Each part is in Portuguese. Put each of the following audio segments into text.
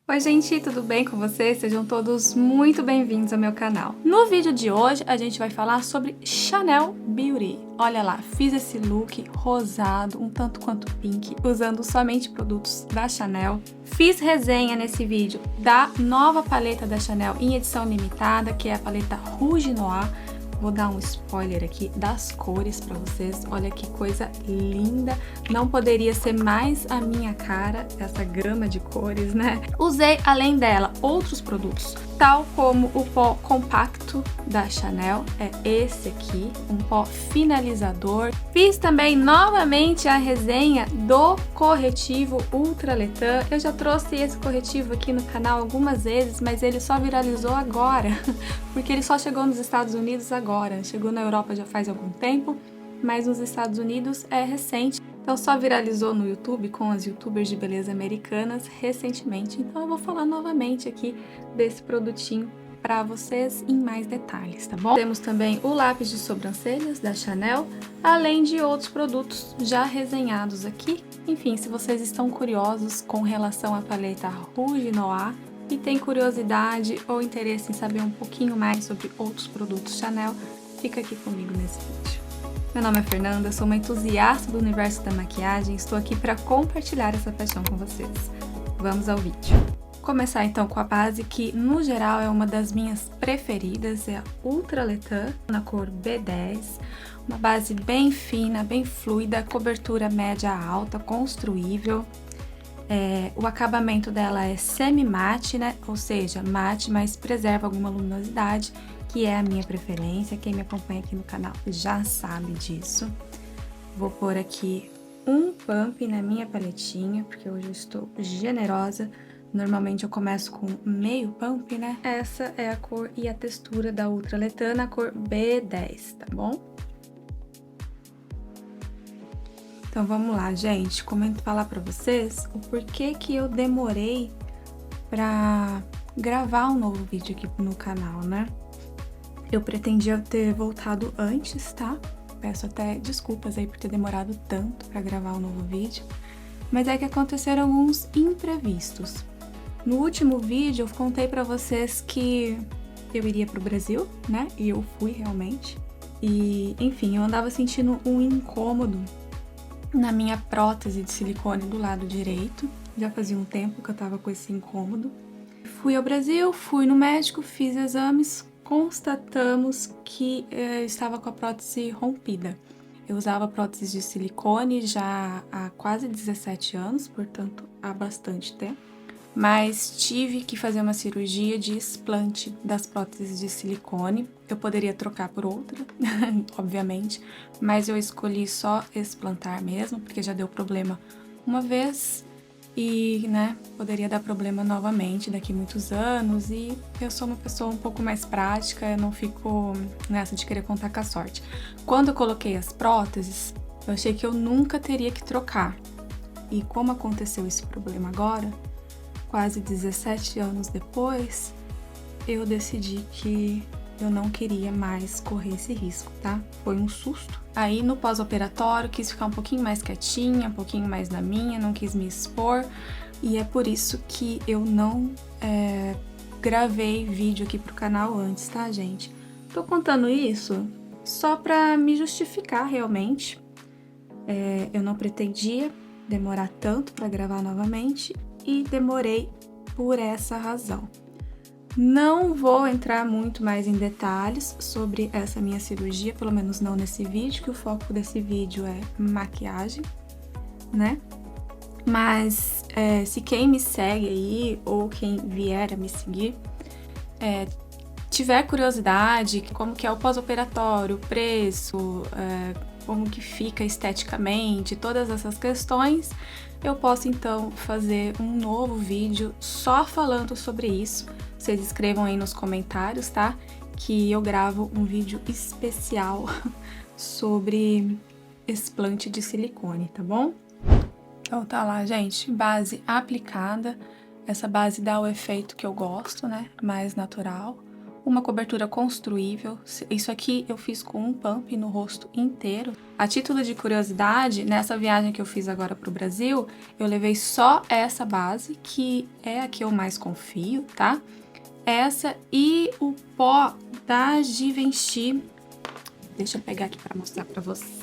Oi gente, tudo bem com vocês? Sejam todos muito bem-vindos ao meu canal. No vídeo de hoje a gente vai falar sobre Chanel Beauty. Olha lá, fiz esse look rosado, um tanto quanto pink, usando somente produtos da Chanel. Fiz resenha nesse vídeo da nova paleta da Chanel em edição limitada, que é a paleta Rouge Noir. Vou dar um spoiler aqui das cores para vocês. Olha que coisa linda. Não poderia ser mais a minha cara, essa gama de cores, né? Usei, além dela, outros produtos, tal como o pó compacto da Chanel. É esse aqui, um pó finalizador. Fiz também novamente a resenha do corretivo Ultra Letan. Eu já trouxe esse corretivo aqui no canal algumas vezes, mas ele só viralizou agora, porque ele só chegou nos Estados Unidos agora. Chegou na Europa já faz algum tempo, mas nos Estados Unidos é recente. Então só viralizou no YouTube com as youtubers de beleza americanas recentemente. Então eu vou falar novamente aqui desse produtinho para vocês em mais detalhes, tá bom? Temos também o lápis de sobrancelhas da Chanel, além de outros produtos já resenhados aqui. Enfim, se vocês estão curiosos com relação à paleta Rouge Noir e tem curiosidade ou interesse em saber um pouquinho mais sobre outros produtos Chanel, fica aqui comigo nesse vídeo. Meu nome é Fernanda, sou uma entusiasta do universo da maquiagem e estou aqui para compartilhar essa paixão com vocês. Vamos ao vídeo. Vou começar então com a base que, no geral, é uma das minhas preferidas, é a Ultra Letan, na cor B10. Uma base bem fina, bem fluida, cobertura média alta, construível. O acabamento dela é semi-mate, né? Ou seja, mate, mas preserva alguma luminosidade, que é a minha preferência. Quem me acompanha aqui no canal já sabe disso. Vou pôr aqui um pump na minha paletinha, porque hoje eu estou generosa. Normalmente eu começo com meio pump, né? Essa é a cor e a textura da Ultra Letan, na cor B10, tá bom? Então vamos lá, gente, comento falar pra vocês o porquê que eu demorei pra gravar um novo vídeo aqui no canal, né? Eu pretendia ter voltado antes, tá? Peço até desculpas aí por ter demorado tanto pra gravar um novo vídeo, mas é que aconteceram alguns imprevistos. No último vídeo eu contei pra vocês que eu iria pro Brasil, né? E eu fui realmente. E, enfim, eu andava sentindo um incômodo na minha prótese de silicone do lado direito. Já fazia um tempo que eu tava com esse incômodo. Fui ao Brasil, fui no médico, fiz exames, constatamos que eu estava com a prótese rompida. Eu usava prótese de silicone já há quase 17 anos, portanto há bastante tempo. Mas tive que fazer uma cirurgia de explante das próteses de silicone. Eu poderia trocar por outra, obviamente, mas eu escolhi só explantar mesmo, porque já deu problema uma vez e, né, poderia dar problema novamente daqui a muitos anos. E eu sou uma pessoa um pouco mais prática, eu não fico nessa de querer contar com a sorte. Quando eu coloquei as próteses, eu achei que eu nunca teria que trocar. E como aconteceu esse problema agora, quase 17 anos depois, eu decidi que eu não queria mais correr esse risco, tá? Foi um susto. Aí no pós-operatório quis ficar um pouquinho mais quietinha, um pouquinho mais na minha, não quis me expor. E é por isso que eu não gravei vídeo aqui pro canal antes, tá, gente? Tô contando isso só pra me justificar realmente. Eu não pretendia demorar tanto pra gravar novamente e demorei por essa razão. Não vou entrar muito mais em detalhes sobre essa minha cirurgia, pelo menos não nesse vídeo, que o foco desse vídeo é maquiagem, né? Mas se quem me segue aí, ou quem vier a me seguir, tiver curiosidade, como que é o pós-operatório, o preço, como que fica esteticamente, todas essas questões, eu posso então fazer um novo vídeo só falando sobre isso. Vocês escrevam aí nos comentários, tá? Que eu gravo um vídeo especial sobre explante de silicone, tá bom? Então tá lá, gente, base aplicada. Essa base dá o efeito que eu gosto, né? Mais natural. uma cobertura construível. Isso aqui eu fiz com um pump no rosto inteiro. A título de curiosidade, nessa viagem que eu fiz agora pro Brasil, eu levei só essa base, que é a que eu mais confio, tá? Essa e o pó da Givenchy. Deixa eu pegar aqui para mostrar para vocês.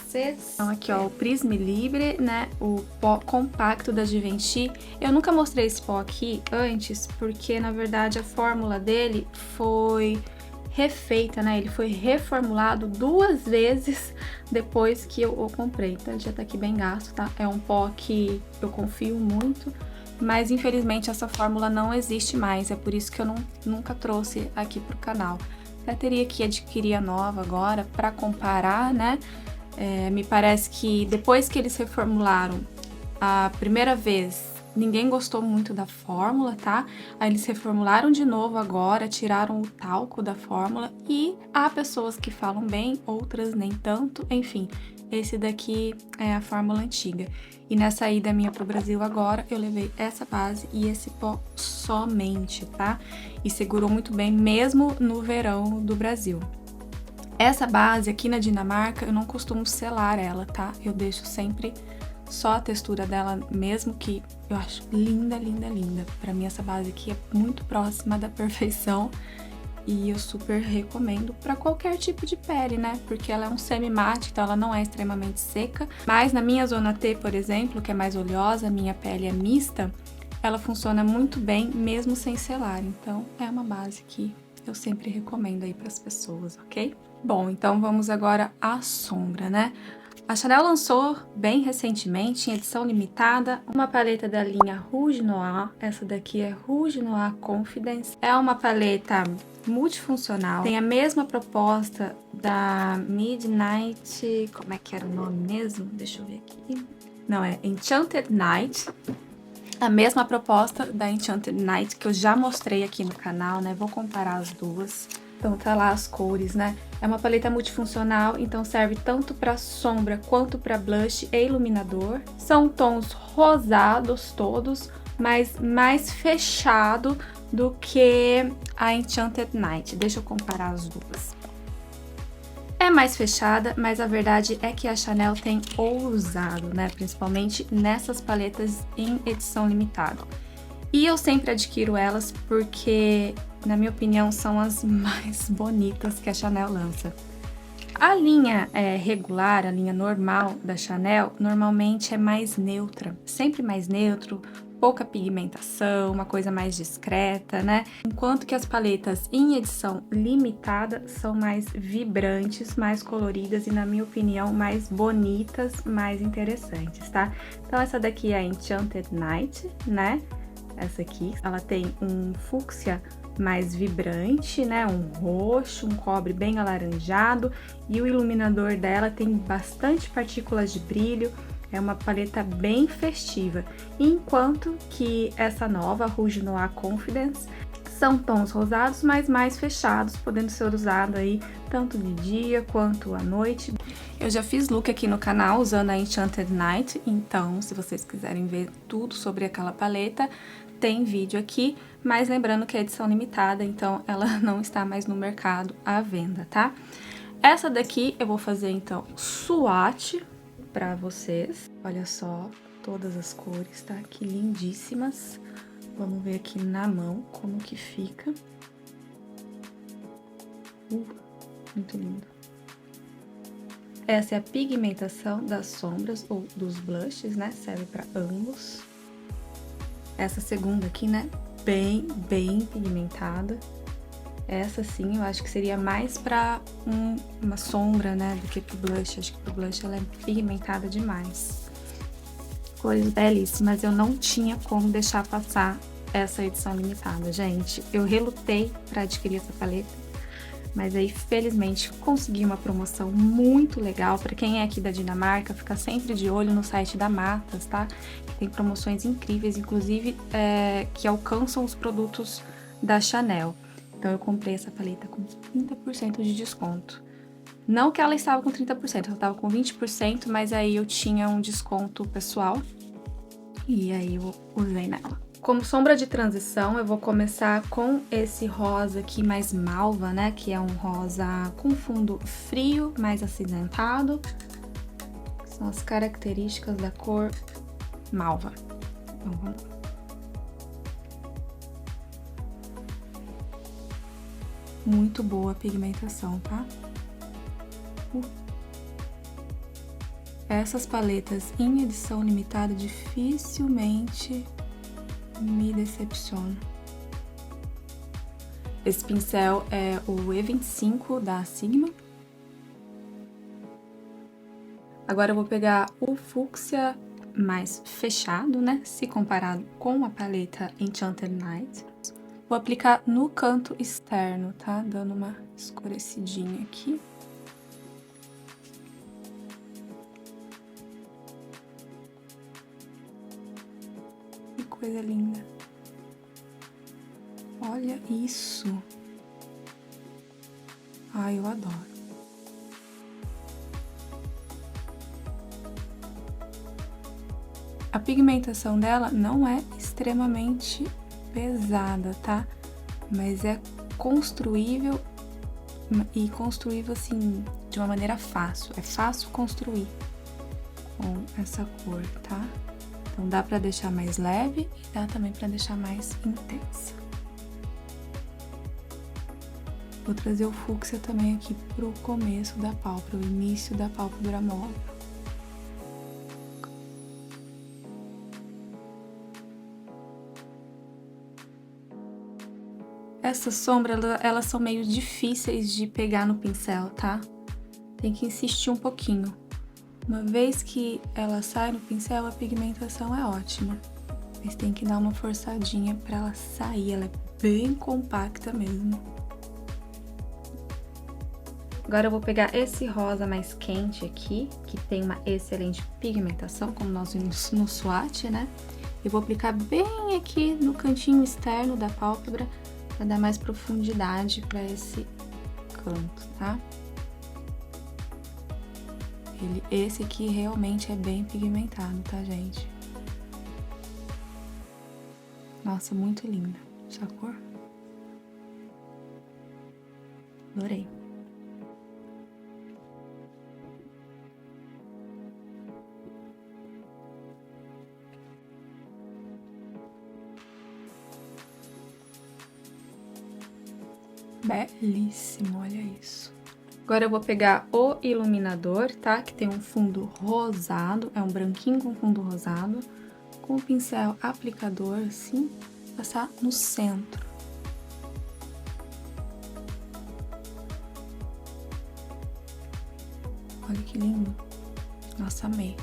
Então aqui, ó, o Prisme Libre, né? O pó compacto da Givenchy. Eu nunca mostrei esse pó aqui antes, porque na verdade a fórmula dele foi refeita, né? Ele foi reformulado 2 vezes depois que eu o comprei. Então ele já tá aqui bem gasto, tá? É um pó que eu confio muito, mas infelizmente essa fórmula não existe mais. É por isso que eu nunca trouxe aqui pro canal. Até teria que adquirir a nova agora para comparar, né? Me parece que depois que eles reformularam a primeira vez, ninguém gostou muito da fórmula, tá? Aí eles reformularam de novo agora, tiraram o talco da fórmula e há pessoas que falam bem, outras nem tanto, enfim. Esse daqui é a fórmula antiga. E nessa ida minha pro Brasil agora, eu levei essa base e esse pó somente, tá? E segurou muito bem, mesmo no verão do Brasil. Essa base aqui na Dinamarca, eu não costumo selar ela, tá? Eu deixo sempre só a textura dela mesmo, que eu acho linda, linda, linda. Pra mim essa base aqui é muito próxima da perfeição. E eu super recomendo para qualquer tipo de pele, né? Porque ela é um semi-mate, então ela não é extremamente seca. Mas na minha zona T, por exemplo, que é mais oleosa, minha pele é mista, ela funciona muito bem mesmo sem selar. Então é uma base que eu sempre recomendo aí para as pessoas, ok? Bom, então vamos agora à sombra, né? A Chanel lançou bem recentemente, em edição limitada, uma paleta da linha Rouge Noir. Essa daqui é Rouge Noir Confidence. É uma paleta multifuncional, tem a mesma proposta da Midnight... Como é que era o nome mesmo? Deixa eu ver aqui. Não, é Enchanted Night. A mesma proposta da Enchanted Night, que eu já mostrei aqui no canal, né? Vou comparar as duas. Então tá lá as cores, né? É uma paleta multifuncional, então serve tanto para sombra quanto para blush e iluminador. São tons rosados todos, mas mais fechado do que a Enchanted Night. Deixa eu comparar as duas. É mais fechada, mas a verdade é que a Chanel tem ousado, né? Principalmente nessas paletas em edição limitada. E eu sempre adquiro elas porque, na minha opinião, são as mais bonitas que a Chanel lança. A linha regular, a linha normal da Chanel, normalmente é mais neutra. Sempre mais neutro, pouca pigmentação, uma coisa mais discreta, né? Enquanto que as paletas em edição limitada são mais vibrantes, mais coloridas e, na minha opinião, mais bonitas, mais interessantes, tá? Então essa daqui é a Enchanted Night, né? Essa aqui, ela tem um fúcsia mais vibrante, né? Um roxo, um cobre bem alaranjado e o iluminador dela tem bastante partículas de brilho. É uma paleta bem festiva, enquanto que essa nova, Rouge Noir Confidence, são tons rosados, mas mais fechados, podendo ser usado aí tanto de dia quanto à noite. Eu já fiz look aqui no canal usando a Enchanted Night, então se vocês quiserem ver tudo sobre aquela paleta, tem vídeo aqui, mas lembrando que é edição limitada, então ela não está mais no mercado à venda, tá? Essa daqui eu vou fazer então swatch pra vocês. Olha só, todas as cores, tá? Que lindíssimas. Vamos ver aqui na mão como que fica. Muito lindo. Essa é a pigmentação das sombras ou dos blushes, né? Serve pra ambos. Essa segunda aqui, né? Bem pigmentada. Essa sim, eu acho que seria mais pra uma sombra, né, do que pro blush. Acho que pro blush ela é pigmentada demais. Cores belíssimas, eu não tinha como deixar passar essa edição limitada, gente. Eu relutei pra adquirir essa paleta, mas aí felizmente consegui uma promoção muito legal. Pra quem é aqui da Dinamarca, fica sempre de olho no site da Matas, tá? Tem promoções incríveis, inclusive que alcançam os produtos da Chanel. Então eu comprei essa paleta com 30% de desconto. Não que ela estava com 30%, ela estava com 20%, mas aí eu tinha um desconto pessoal. E aí eu usei nela. Como sombra de transição, eu vou começar com esse rosa aqui mais malva, né? Que é um rosa com fundo frio, mais acinzentado. São as características da cor malva. Então, vamos lá. Muito boa a pigmentação, tá? Essas paletas em edição limitada dificilmente me decepcionam. Esse pincel é o E25 da Sigma. Agora eu vou pegar o fúcsia mais fechado, né? Se comparado com a paleta Enchanted Night. Vou aplicar no canto externo, tá? Dando uma escurecidinha aqui. Que coisa linda. Olha isso. Ai, eu adoro. A pigmentação dela não é extremamente pesada, tá? Mas é construível e construível assim de uma maneira fácil. É fácil construir com essa cor, tá? Então dá pra deixar mais leve e dá também pra deixar mais intensa. Vou trazer o fúcsia também aqui pro começo da pálpebra, o início da pálpebra móvel. Essas sombras, elas são meio difíceis de pegar no pincel, tá? Tem que insistir um pouquinho. Uma vez que ela sai no pincel, a pigmentação é ótima. Mas tem que dar uma forçadinha pra ela sair, ela é bem compacta mesmo. Agora eu vou pegar esse rosa mais quente aqui, que tem uma excelente pigmentação, como nós vimos no swatch, né? E vou aplicar bem aqui no cantinho externo da pálpebra, para dar mais profundidade para esse canto, tá? Esse aqui realmente é bem pigmentado, tá, gente? Nossa, muito linda essa cor. Adorei. Belíssimo, olha isso. Agora eu vou pegar o iluminador, tá? Que tem um fundo rosado, é um branquinho com fundo rosado. Com o pincel aplicador, assim, passar no centro. Olha que lindo. Nossa, amei.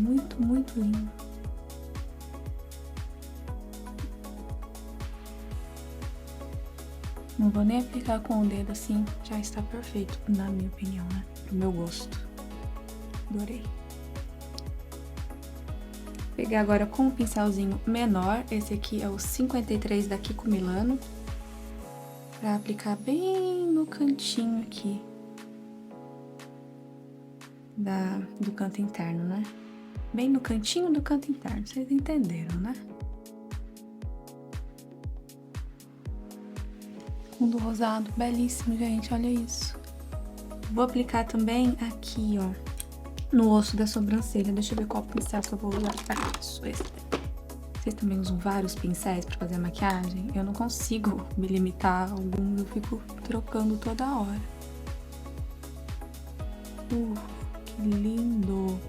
Muito, muito lindo. Não vou nem aplicar com o dedo assim, já está perfeito, na minha opinião, né? Pro meu gosto. Adorei. Vou pegar agora com um pincelzinho menor, esse aqui é o 53 da Kiko Milano, pra aplicar bem no cantinho aqui do canto interno, né? Bem no cantinho do canto interno, vocês entenderam, né? Fundo rosado, belíssimo, gente, olha isso. Vou aplicar também aqui, ó, no osso da sobrancelha. Deixa eu ver qual pincel que eu vou usar pra isso. Esse daqui. Vocês também usam vários pincéis pra fazer a maquiagem? Eu não consigo me limitar a alguns, eu fico trocando toda hora. Que lindo!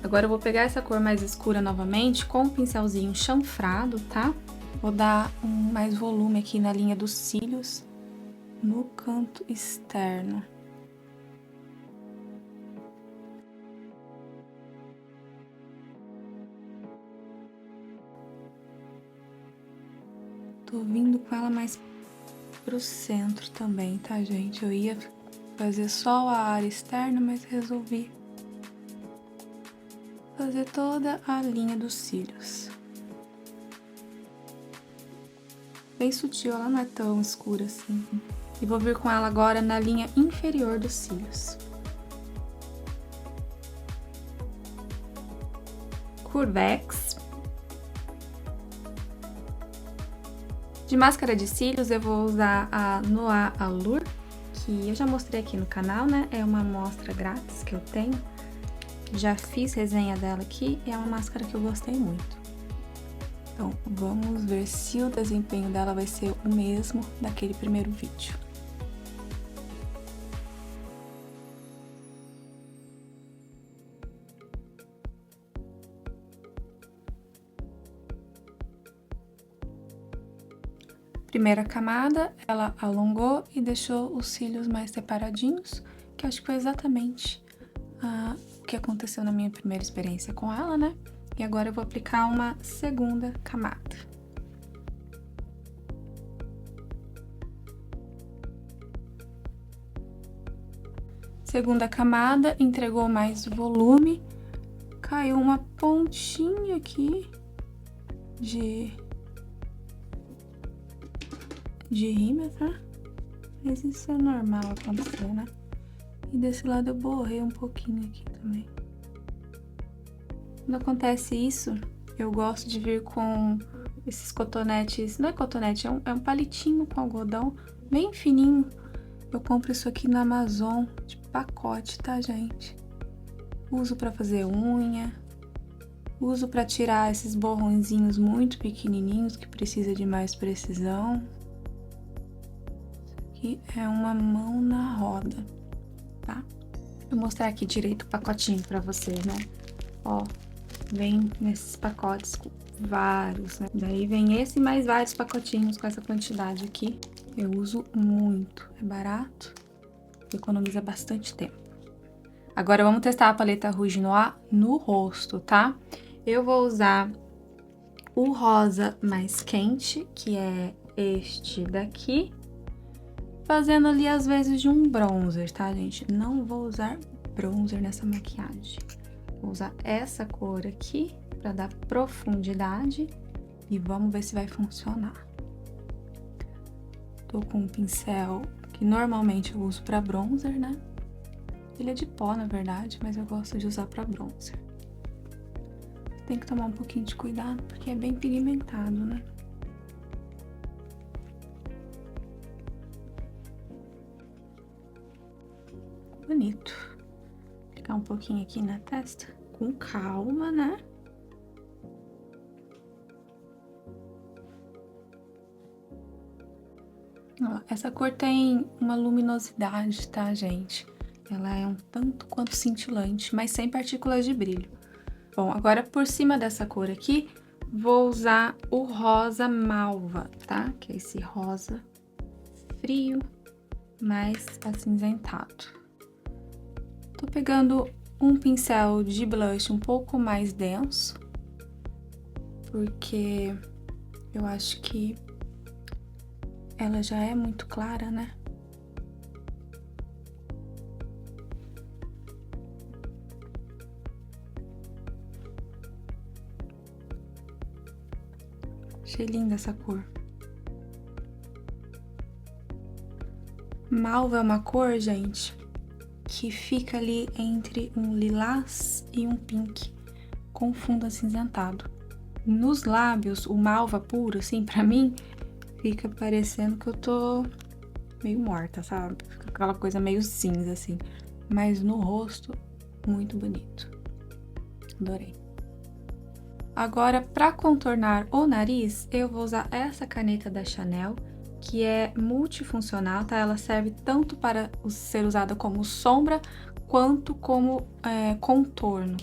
Agora eu vou pegar essa cor mais escura novamente com um pincelzinho chanfrado, tá? Vou dar mais volume aqui na linha dos cílios, no canto externo. Tô vindo com ela mais pro centro também, tá, gente? Eu ia fazer só a área externa, mas resolvi fazer toda a linha dos cílios. Bem sutil, ela não é tão escura assim. E vou vir com ela agora na linha inferior dos cílios. Curvex. De máscara de cílios, eu vou usar a Noir Allure, que eu já mostrei aqui no canal, né? É uma amostra grátis que eu tenho. Já fiz resenha dela aqui e é uma máscara que eu gostei muito. Então, vamos ver se o desempenho dela vai ser o mesmo daquele primeiro vídeo. Primeira camada, ela alongou e deixou os cílios mais separadinhos, que acho que foi exatamente o que aconteceu na minha primeira experiência com ela, né? E agora eu vou aplicar uma segunda camada. Segunda camada, entregou mais volume, caiu uma pontinha aqui de rímel, tá? Mas isso é normal acontecer, né? E desse lado eu borrei um pouquinho aqui também. Quando acontece isso, eu gosto de vir com esses cotonetes, não é cotonete, é um palitinho com algodão bem fininho. Eu compro isso aqui na Amazon, de pacote, tá, gente? Uso pra fazer unha, uso pra tirar esses borrõezinhos muito pequenininhos que precisa de mais precisão. Aqui é uma mão na roda, tá? Vou mostrar aqui direito o pacotinho pra vocês, né? Ó, vem nesses pacotes com vários, né? Daí vem esse e mais vários pacotinhos com essa quantidade aqui. Eu uso muito, é barato, economiza bastante tempo. Agora vamos testar a paleta Rouge Noir no rosto, tá? Eu vou usar o rosa mais quente, que é este daqui, fazendo ali às vezes de um bronzer, tá, gente? Não vou usar bronzer nessa maquiagem. Vou usar essa cor aqui pra dar profundidade e vamos ver se vai funcionar. Tô com um pincel que normalmente eu uso pra bronzer, né? Ele é de pó, na verdade, mas eu gosto de usar pra bronzer. Tem que tomar um pouquinho de cuidado, porque é bem pigmentado, né? Bonito. Vou aplicar um pouquinho aqui na testa, com calma, né? Ó, essa cor tem uma luminosidade, tá, gente? Ela é um tanto quanto cintilante, mas sem partículas de brilho. Bom, agora por cima dessa cor aqui, vou usar o rosa malva, tá? Que é esse rosa frio, mais acinzentado. Tô pegando um pincel de blush um pouco mais denso, porque eu acho que ela já é muito clara, né? Achei linda essa cor. Malva é uma cor, gente, que fica ali entre um lilás e um pink, com fundo acinzentado. Nos lábios, o malva puro, assim, pra mim, fica parecendo que eu tô meio morta, sabe? Fica aquela coisa meio cinza, assim. Mas no rosto, muito bonito. Adorei. Agora, pra contornar o nariz, eu vou usar essa caneta da Chanel, que é multifuncional, tá? Ela serve tanto para ser usada como sombra, quanto como contorno.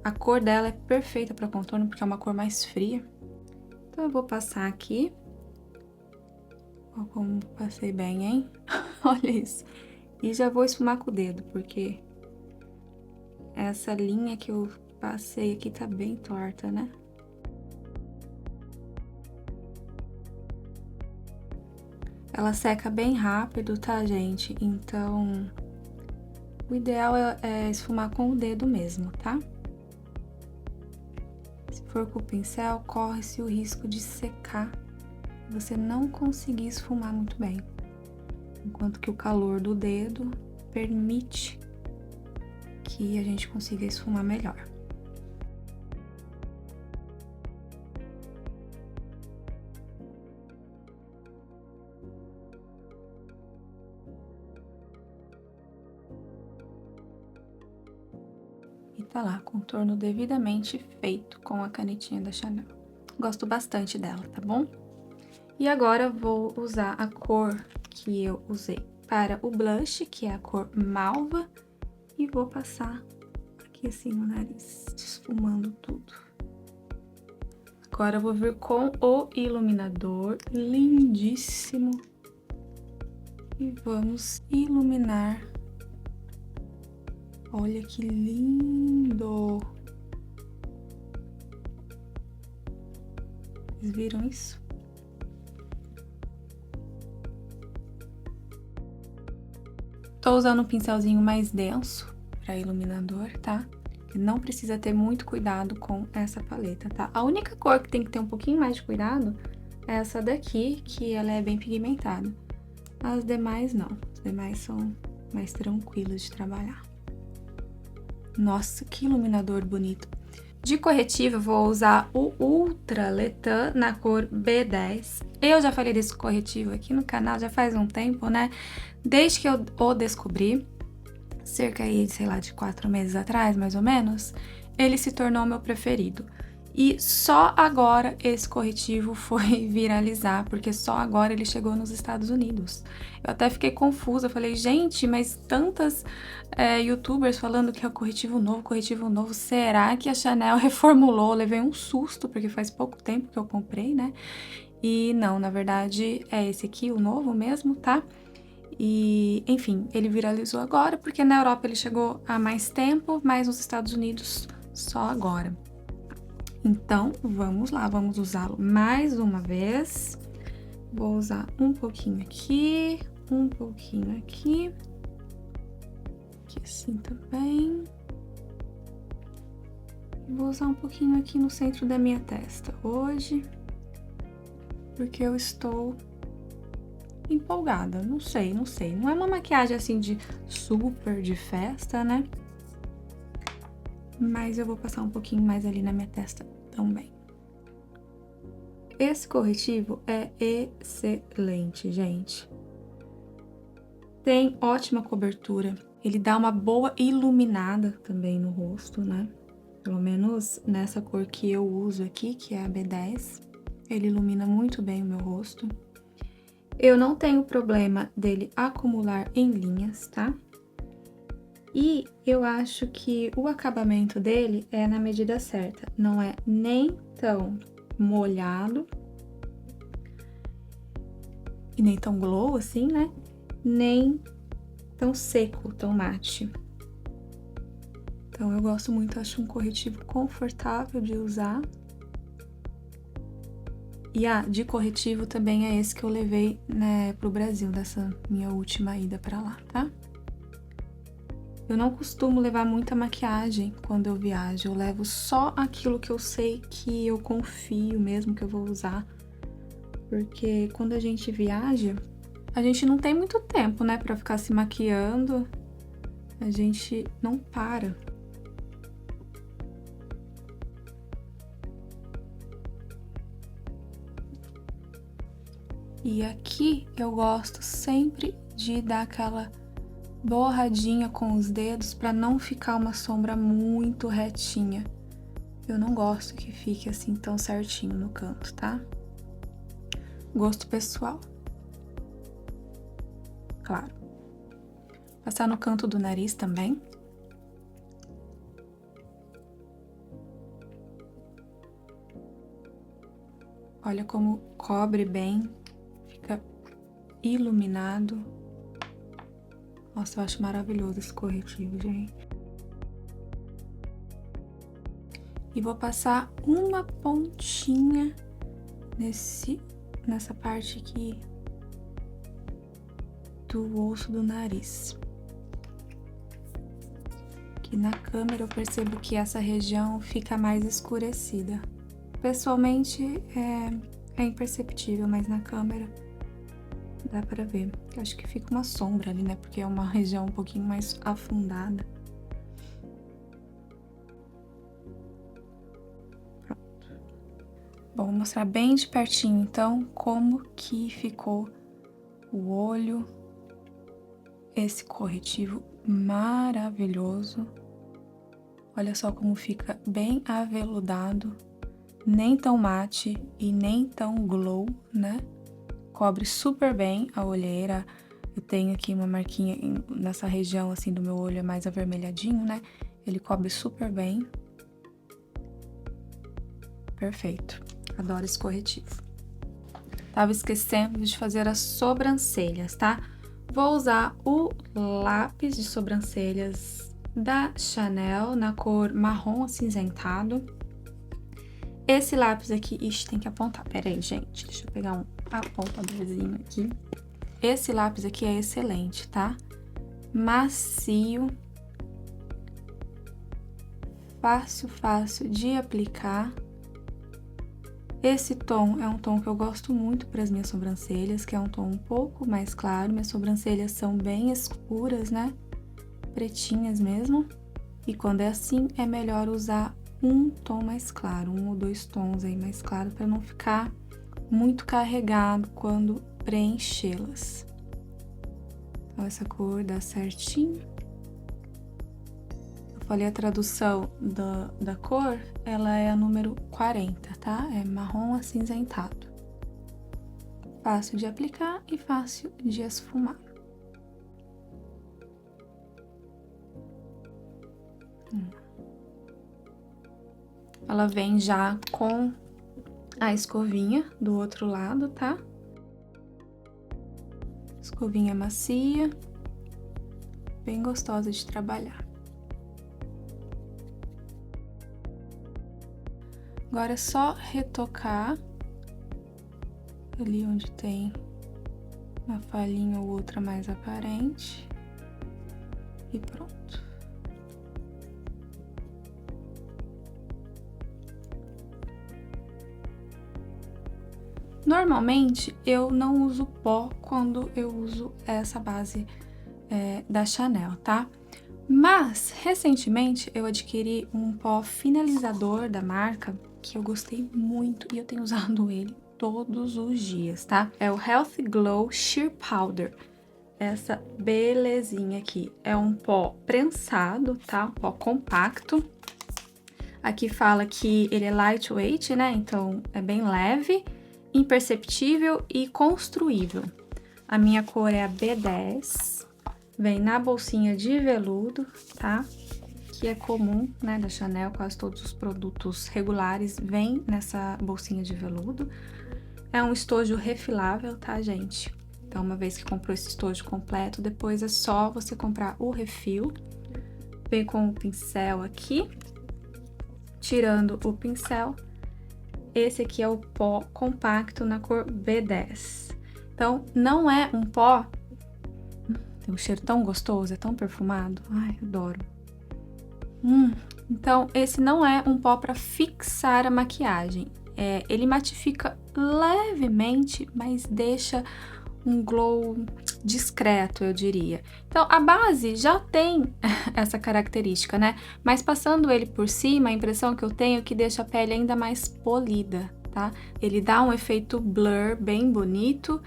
A cor dela é perfeita para contorno, porque é uma cor mais fria. Então, eu vou passar aqui. Ó, como passei bem, hein? Olha isso. E já vou esfumar com o dedo, porque essa linha que eu passei aqui tá bem torta, né? Ela seca bem rápido, tá, gente? Então, o ideal é esfumar com o dedo mesmo, tá? Se for com o pincel, corre-se o risco de secar e você não conseguir esfumar muito bem. Enquanto que o calor do dedo permite que a gente consiga esfumar melhor. Tá lá, contorno devidamente feito com a canetinha da Chanel. Gosto bastante dela, tá bom? E agora vou usar a cor que eu usei para o blush, que é a cor malva, e vou passar aqui assim no nariz, esfumando tudo. Agora eu vou vir com o iluminador lindíssimo e vamos iluminar. Olha que lindo! Vocês viram isso? Tô usando um pincelzinho mais denso para iluminador, tá? Não precisa ter muito cuidado com essa paleta, tá? A única cor que tem que ter um pouquinho mais de cuidado é essa daqui, que ela é bem pigmentada. As demais não, as demais são mais tranquilas de trabalhar. Nossa, que iluminador bonito! De corretivo, eu vou usar o Ultra Letan na cor B10. Eu já falei desse corretivo aqui no canal já faz um tempo, né? Desde que eu o descobri, cerca aí, sei lá, de 4 meses atrás, mais ou menos, ele se tornou meu preferido. E só agora esse corretivo foi viralizar, porque só agora ele chegou nos Estados Unidos. Eu até fiquei confusa, falei, gente, mas tantas youtubers falando que é o corretivo novo, será que a Chanel reformulou? Eu levei um susto, porque faz pouco tempo que eu comprei, né? E não, na verdade é esse aqui, o novo mesmo, tá? E, enfim, ele viralizou agora, porque na Europa ele chegou há mais tempo, mas nos Estados Unidos só agora. Então, vamos lá, vamos usá-lo mais uma vez. Vou usar um pouquinho aqui, um pouquinho aqui. Aqui assim também. Vou usar um pouquinho aqui no centro da minha testa hoje, porque eu estou empolgada, não sei. Não é uma maquiagem assim de super de festa, né? Mas eu vou passar um pouquinho mais ali na minha testa também. Esse corretivo é excelente, gente. Tem ótima cobertura. Ele dá uma boa iluminada também no rosto, né? Pelo menos nessa cor que eu uso aqui, que é a B10. Ele ilumina muito bem o meu rosto. Eu não tenho problema dele acumular em linhas, tá? E eu acho que o acabamento dele é na medida certa. Não é nem tão molhado e nem tão glow assim, né? Nem tão seco, tão mate. Então eu gosto muito, acho um corretivo confortável de usar. E de corretivo também é esse que eu levei, né, pro Brasil, dessa minha última ida pra lá, tá? Eu não costumo levar muita maquiagem quando eu viajo, eu levo só aquilo que eu sei que eu confio mesmo que eu vou usar. Porque quando a gente viaja, a gente não tem muito tempo, né, pra ficar se maquiando, a gente não para. E aqui eu gosto sempre de dar aquela borradinha com os dedos para não ficar uma sombra muito retinha. Eu não gosto que fique assim tão certinho no canto, tá? Gosto pessoal. Claro. Passar no canto do nariz também. Olha como cobre bem, fica iluminado. Nossa, eu acho maravilhoso esse corretivo, gente. E vou passar uma pontinha nessa parte aqui do osso do nariz. Que na câmera eu percebo que essa região fica mais escurecida. Pessoalmente é imperceptível, mas na câmera dá pra ver. Eu acho que fica uma sombra ali, né? Porque é uma região um pouquinho mais afundada. Pronto. Bom, vou mostrar bem de pertinho, então, como que ficou o olho. Esse corretivo maravilhoso. Olha só como fica bem aveludado, nem tão mate e nem tão glow, né? Cobre super bem a olheira. Eu tenho aqui uma marquinha nessa região, assim, do meu olho é mais avermelhadinho, né? Ele cobre super bem. Perfeito. Adoro esse corretivo. Tava esquecendo de fazer as sobrancelhas, tá? Vou usar o lápis de sobrancelhas da Chanel na cor marrom acinzentado. Esse lápis aqui, ixi, tem que apontar. Pera aí, gente, deixa eu pegar um apontadorzinho aqui. Esse lápis aqui é excelente, tá? Macio. Fácil de aplicar. Esse tom é um tom que eu gosto muito para as minhas sobrancelhas, que é um tom um pouco mais claro. Minhas sobrancelhas são bem escuras, né? Pretinhas mesmo. E quando é assim, é melhor usar um tom mais claro, 1 ou 2 tons aí mais claro, para não ficar muito carregado quando preenchê-las. Então, essa cor dá certinho. Eu falei a tradução da cor, ela é a número 40, tá? É marrom acinzentado. Fácil de aplicar e fácil de esfumar. Ela vem já com a escovinha do outro lado, tá? Escovinha macia, bem gostosa de trabalhar. Agora é só retocar ali onde tem uma falhinha ou outra mais aparente e pronto. Normalmente, eu não uso pó quando eu uso essa base da Chanel, tá? Mas, recentemente, eu adquiri um pó finalizador da marca que eu gostei muito e eu tenho usado ele todos os dias, tá? É o Healthy Glow Sheer Powder. Essa belezinha aqui. É um pó prensado, tá? Um pó compacto. Aqui fala que ele é lightweight, né? Então, é bem leve, imperceptível e construível. A minha cor é a B10, vem na bolsinha de veludo, tá? Que é comum, né, da Chanel, quase todos os produtos regulares vêm nessa bolsinha de veludo. É um estojo refilável, tá, gente? Então, uma vez que comprou esse estojo completo, depois é só você comprar o refil. Vem com o pincel aqui. Tirando o pincel, esse aqui é o pó compacto na cor B10. Então, não é um pó... Tem um cheiro tão gostoso, é tão perfumado. Ai, adoro. Então, esse não é um pó para fixar a maquiagem. Ele matifica levemente, mas deixa um glow discreto, eu diria. Então, a base já tem essa característica, né? Mas passando ele por cima, a impressão que eu tenho é que deixa a pele ainda mais polida, tá? Ele dá um efeito blur bem bonito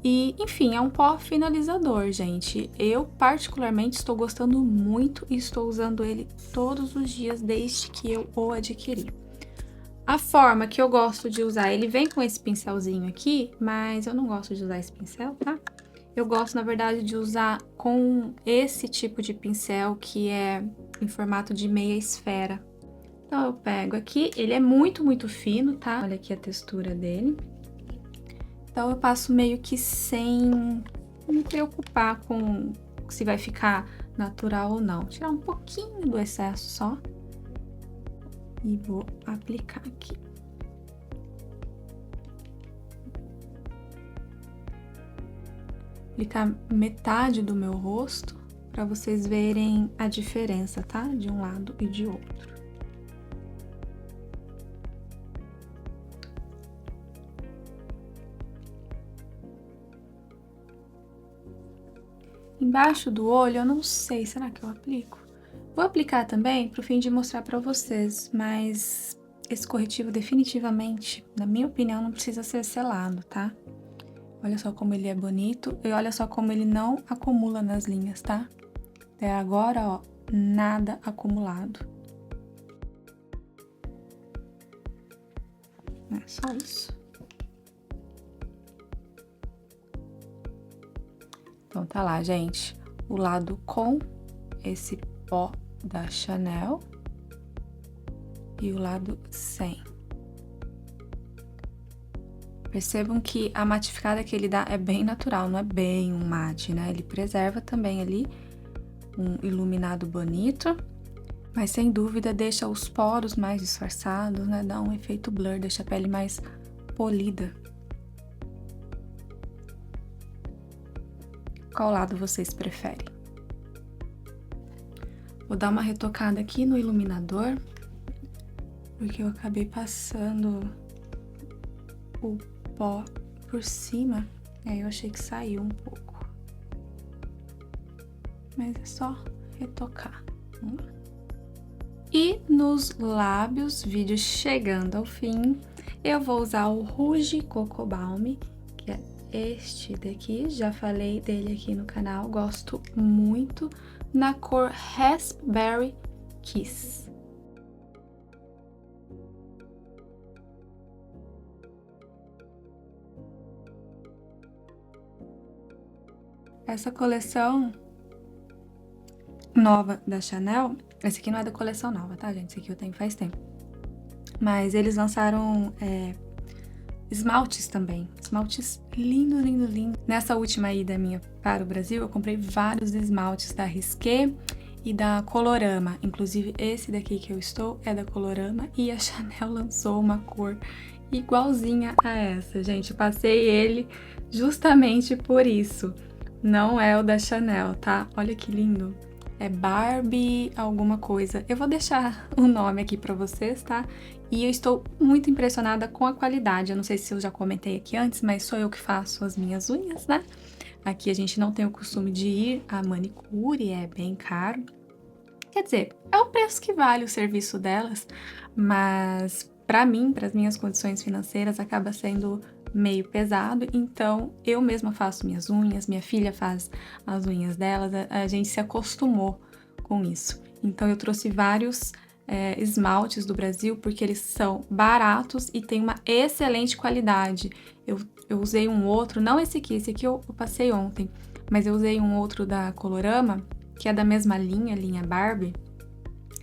e, enfim, é um pó finalizador, gente. Eu, particularmente, estou gostando muito e estou usando ele todos os dias desde que eu o adquiri. A forma que eu gosto de usar, ele vem com esse pincelzinho aqui, mas eu não gosto de usar esse pincel, tá? Eu gosto, na verdade, de usar com esse tipo de pincel que é em formato de meia esfera. Então, eu pego aqui, ele é muito fino, tá? Olha aqui a textura dele. Então, eu passo meio que sem me preocupar com se vai ficar natural ou não. Tirar um pouquinho do excesso só. E vou aplicar aqui. Aplicar metade do meu rosto para vocês verem a diferença, tá? De um lado e de outro. Embaixo do olho, eu não sei, será que eu aplico? Vou aplicar também pro fim de mostrar pra vocês, mas esse corretivo definitivamente, na minha opinião, não precisa ser selado, tá? Olha só como ele é bonito e olha só como ele não acumula nas linhas, tá? Até agora, ó, nada acumulado. É só isso. Então tá lá, gente, o lado com esse pó da Chanel e o lado sem. Percebam que a matificada que ele dá é bem natural, não é bem um mate, né? Ele preserva também ali um iluminado bonito, mas sem dúvida deixa os poros mais disfarçados, né? Dá um efeito blur, deixa a pele mais polida. Qual lado vocês preferem? Vou dar uma retocada aqui no iluminador, porque eu acabei passando o pó por cima, e aí eu achei que saiu um pouco. Mas é só retocar. Vamos lá. E nos lábios, vídeo chegando ao fim, eu vou usar o Rouge Coco Balm, que é este daqui. Já falei dele aqui no canal, gosto muito, na cor Raspberry Kiss. Essa coleção nova da Chanel, esse aqui não é da coleção nova, tá, gente? Esse aqui eu tenho faz tempo. Mas eles lançaram esmaltes também. Esmaltes lindo, lindo, lindo. Nessa última ida minha para o Brasil, eu comprei vários esmaltes da Risqué e da Colorama. Inclusive, esse daqui que eu estou é da Colorama e a Chanel lançou uma cor igualzinha a essa, gente. Eu passei ele justamente por isso. Não é o da Chanel, tá? Olha que lindo. É Barbie alguma coisa. Eu vou deixar o nome aqui pra vocês, tá? E eu estou muito impressionada com a qualidade. Eu não sei se eu já comentei aqui antes, mas sou eu que faço as minhas unhas, né? Aqui a gente não tem o costume de ir à manicure, é bem caro. Quer dizer, é o preço que vale o serviço delas, mas pra mim, para as minhas condições financeiras, acaba sendo meio pesado, então eu mesma faço minhas unhas, minha filha faz as unhas delas, a gente se acostumou com isso. Então eu trouxe vários esmaltes do Brasil, porque eles são baratos e têm uma excelente qualidade. Eu usei um outro, não esse aqui eu passei ontem, mas eu usei um outro da Colorama, que é da mesma linha Barbie,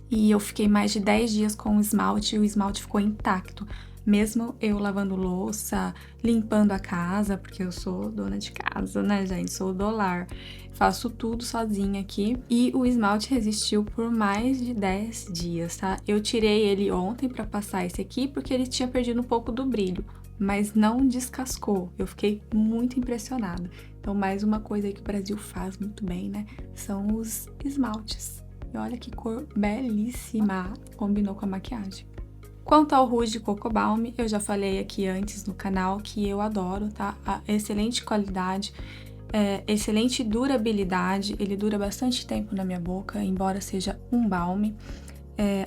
e eu fiquei mais de 10 dias com o esmalte e o esmalte ficou intacto. Mesmo eu lavando louça, limpando a casa, porque eu sou dona de casa, né, gente? Sou do lar. Faço tudo sozinha aqui. E o esmalte resistiu por mais de 10 dias, tá? Eu tirei ele ontem pra passar esse aqui, porque ele tinha perdido um pouco do brilho, mas não descascou. Eu fiquei muito impressionada. Então, mais uma coisa aí que o Brasil faz muito bem, né? São os esmaltes. E olha que cor belíssima! Combinou com a maquiagem. Quanto ao Rouge Coco Balm, eu já falei aqui antes no canal que eu adoro, tá? A excelente qualidade, excelente durabilidade, ele dura bastante tempo na minha boca, embora seja um balme.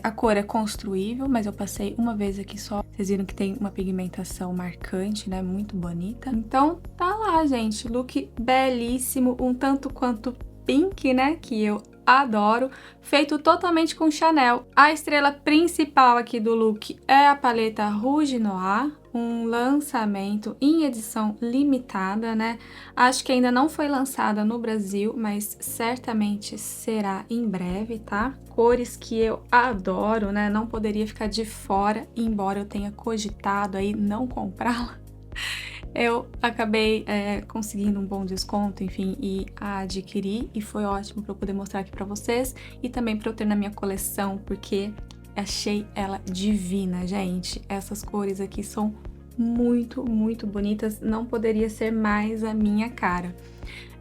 A cor é construível, mas eu passei uma vez aqui só. Vocês viram que tem uma pigmentação marcante, né? Muito bonita. Então, tá lá, gente. Look belíssimo, um tanto quanto pink, né? Que eu adoro, feito totalmente com Chanel. A estrela principal aqui do look é a paleta Rouge Noir, um lançamento em edição limitada, né? Acho que ainda não foi lançada no Brasil, mas certamente será em breve, tá? Cores que eu adoro, né? Não poderia ficar de fora, embora eu tenha cogitado aí não comprá-la. Eu acabei conseguindo um bom desconto, enfim, e a adquiri, e foi ótimo para eu poder mostrar aqui para vocês e também para eu ter na minha coleção, porque achei ela divina, gente. Essas cores aqui são muito, muito bonitas, não poderia ser mais a minha cara.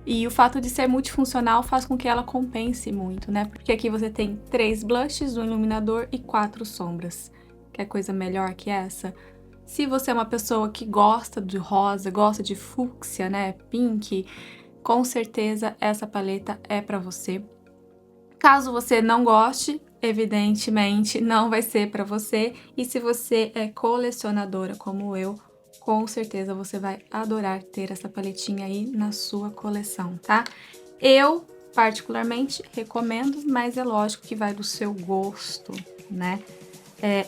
E o fato de ser multifuncional faz com que ela compense muito, né? Porque aqui você tem 3 blushes, um iluminador e 4 sombras. Quer coisa melhor que essa? Se você é uma pessoa que gosta de rosa, gosta de fúcsia, né, pink, com certeza essa paleta é pra você. Caso você não goste, evidentemente não vai ser pra você. E se você é colecionadora como eu, com certeza você vai adorar ter essa paletinha aí na sua coleção, tá? Eu, particularmente, recomendo, mas é lógico que vai do seu gosto, né?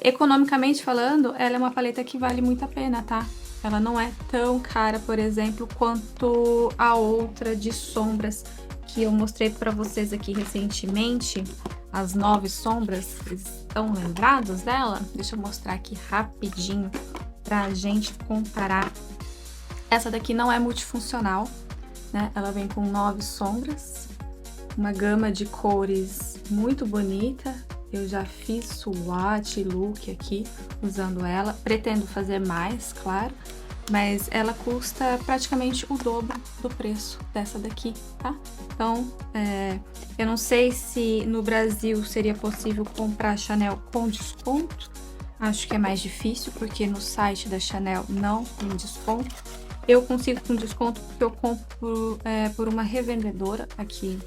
Economicamente falando, ela é uma paleta que vale muito a pena, tá? Ela não é tão cara, por exemplo, quanto a outra de sombras que eu mostrei para vocês aqui recentemente, as 9 sombras. Vocês estão lembrados dela? Deixa eu mostrar aqui rapidinho pra gente comparar. Essa daqui não é multifuncional, né? Ela vem com 9 sombras, uma gama de cores muito bonita. Eu já fiz swatch, look aqui usando ela. Pretendo fazer mais, claro, mas ela custa praticamente o dobro do preço dessa daqui, tá? Então, eu não sei se no Brasil seria possível comprar Chanel com desconto. Acho que é mais difícil, porque no site da Chanel não tem desconto. Eu consigo com desconto porque eu compro por uma revendedora aqui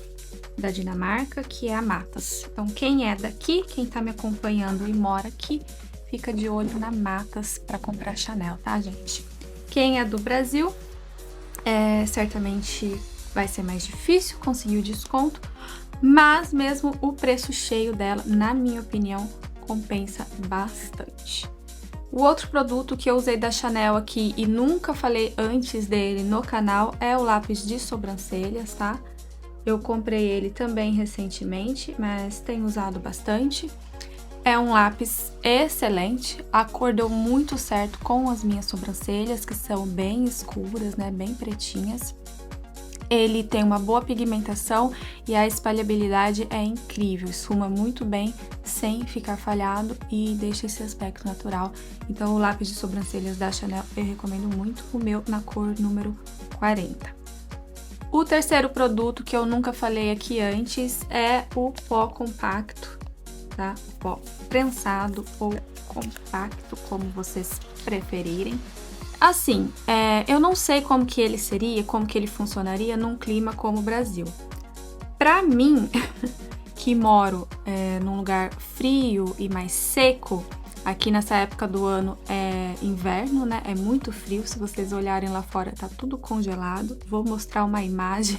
da Dinamarca, que é a Matas. Então, quem é daqui, quem tá me acompanhando e mora aqui, fica de olho na Matas para comprar Chanel, tá, gente? Quem é do Brasil, certamente vai ser mais difícil conseguir o desconto, mas mesmo o preço cheio dela, na minha opinião, compensa bastante. O outro produto que eu usei da Chanel aqui e nunca falei antes dele no canal é o lápis de sobrancelhas, tá? Eu comprei ele também recentemente, mas tenho usado bastante. É um lápis excelente, a cor deu muito certo com as minhas sobrancelhas, que são bem escuras, né, bem pretinhas. Ele tem uma boa pigmentação e a espalhabilidade é incrível, esfuma muito bem sem ficar falhado e deixa esse aspecto natural. Então o lápis de sobrancelhas da Chanel eu recomendo muito, o meu na cor número 40. O terceiro produto que eu nunca falei aqui antes é o pó compacto, tá? O pó prensado ou compacto, como vocês preferirem. Assim, eu não sei como que ele seria, como que ele funcionaria num clima como o Brasil. Pra mim, que moro num lugar frio e mais seco, aqui nessa época do ano é inverno, né? É muito frio, se vocês olharem lá fora tá tudo congelado. Vou mostrar uma imagem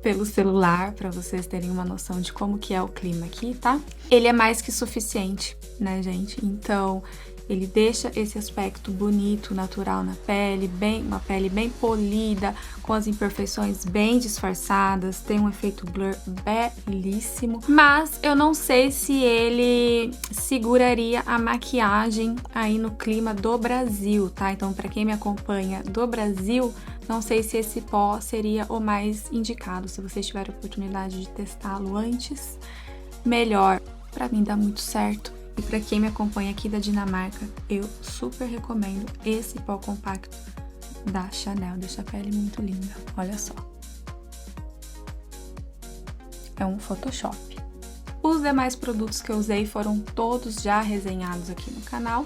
pelo celular para vocês terem uma noção de como que é o clima aqui, tá? Ele é mais que suficiente, né, gente? Então, ele deixa esse aspecto bonito, natural na pele, uma pele bem polida, com as imperfeições bem disfarçadas, tem um efeito blur belíssimo, mas eu não sei se ele seguraria a maquiagem aí no clima do Brasil, tá? Então, para quem me acompanha do Brasil, não sei se esse pó seria o mais indicado. Se vocês tiverem a oportunidade de testá-lo antes, melhor. Para mim dá muito certo. E para quem me acompanha aqui da Dinamarca, eu super recomendo esse pó compacto da Chanel. Deixa a pele muito linda, olha só. É um Photoshop. Os demais produtos que eu usei foram todos já resenhados aqui no canal.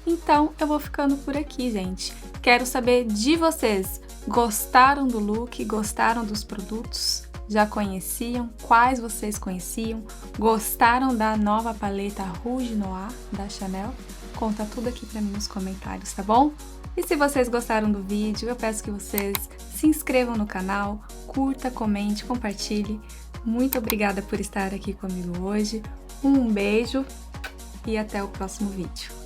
Então, eu vou ficando por aqui, gente. Quero saber de vocês. Gostaram do look? Gostaram dos produtos? Já conheciam? Quais vocês conheciam? Gostaram da nova paleta Rouge Noir da Chanel? Conta tudo aqui pra mim nos comentários, tá bom? E se vocês gostaram do vídeo, eu peço que vocês se inscrevam no canal, curta, comente, compartilhe. Muito obrigada por estar aqui comigo hoje. Um beijo e até o próximo vídeo.